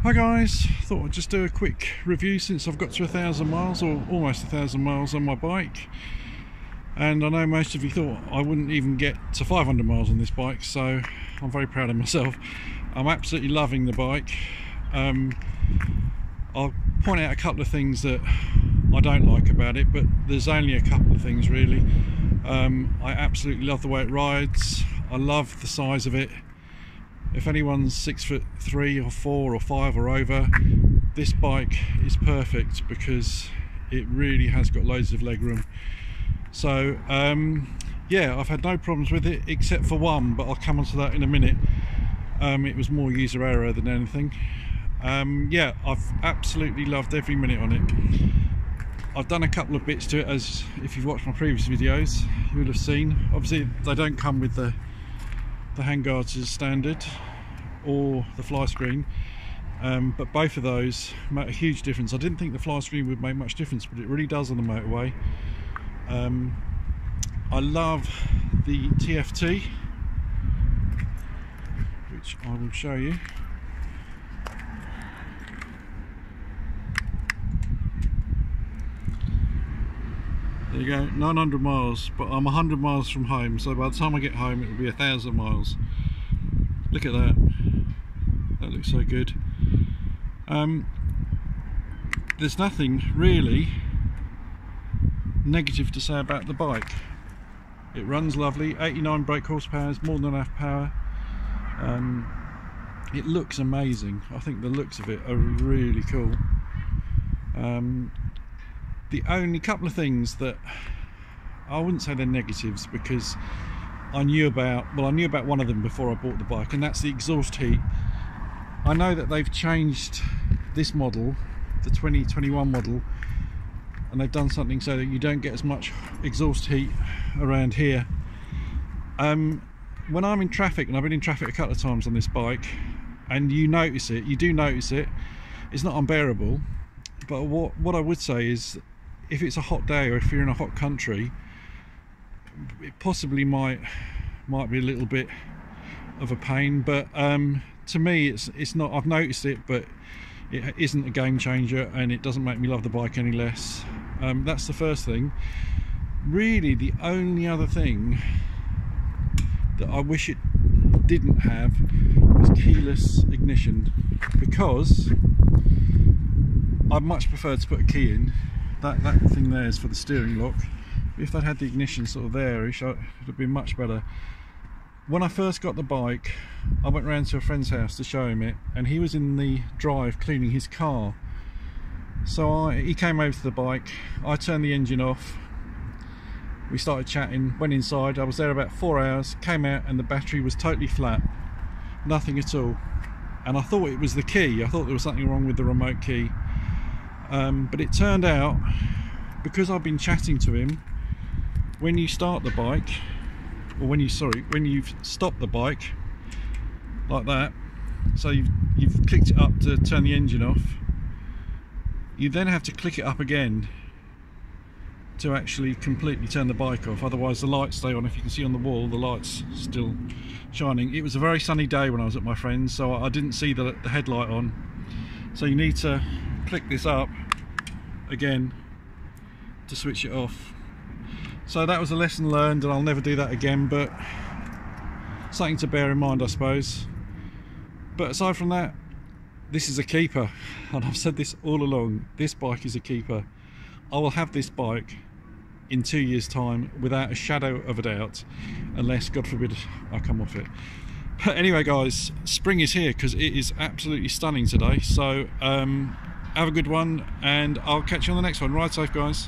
Hi guys, thought I'd just do a quick review since I've got to 1,000 miles or almost 1,000 miles on my bike, and I know most of you thought I wouldn't even get to 500 miles on this bike, so I'm very proud of myself. I'm absolutely loving the bike. I'll point out a couple of things that I don't like about it, but there's only a couple of things really. I absolutely love the way it rides. I love the size of it. If anyone's 6'3" or 4 or 5 or over, this bike is perfect because it really has got loads of leg room. So yeah, I've had no problems with it except for one, but I'll come on to that in a minute. It was more user error than anything. Yeah, I've absolutely loved every minute on it. I've done a couple of bits to it, as if you've watched my previous videos you would have seen. Obviously they don't come with the handguards as standard or the fly screen, but both of those make a huge difference. I didn't think the fly screen would make much difference, but it really does on the motorway. I love the TFT, which I will show you. There you go, 900 miles, but I'm 100 miles from home, so by the time I get home it will be 1,000 miles. Look at that, that looks so good. There's nothing really negative to say about the bike. It runs lovely, 89 brake horsepower is more than enough power. It looks amazing. I think the looks of it are really cool. The only couple of things that I wouldn't say they're negatives, because I knew about one of them before I bought the bike, and that's the exhaust heat. I know that they've changed this model, the 2021 model, and they've done something so that you don't get as much exhaust heat around here. When I'm in traffic, and I've been in traffic a couple of times on this bike, and you do notice it, it's not unbearable. But what I would say is, if it's a hot day or if you're in a hot country, it possibly might be a little bit of a pain, but to me it's not. I've noticed it, but it isn't a game changer, and it doesn't make me love the bike any less. That's the first thing. Really, the only other thing that I wish it didn't have was keyless ignition, because I'd much prefer to put a key in. That thing there is for the steering lock. If they'd had the ignition sort of there, it would have been much better. When I first got the bike, I went round to a friend's house to show him it, and he was in the drive cleaning his car. So he came over to the bike, I turned the engine off, we started chatting, went inside. I was there about 4 hours, came out and the battery was totally flat, nothing at all. And I thought it was the key, I thought there was something wrong with the remote key. But it turned out, because I've been chatting to him, when you start the bike, or when you've stopped the bike like that, so you've clicked it up to turn the engine off, you then have to click it up again to actually completely turn the bike off. Otherwise the lights stay on. If you can see on the wall, the lights still shining. It was a very sunny day when I was at my friend's, so I didn't see the headlight on. So you need to click this up again to switch it off. So that was a lesson learned, and I'll never do that again, but something to bear in mind, I suppose. But aside from that, this is a keeper, and I've said this all along, this bike is a keeper. I will have this bike in 2 years' time without a shadow of a doubt, unless, God forbid, I come off it. But anyway guys, spring is here, because it is absolutely stunning today. So have a good one, and I'll catch you on the next one. Ride safe guys.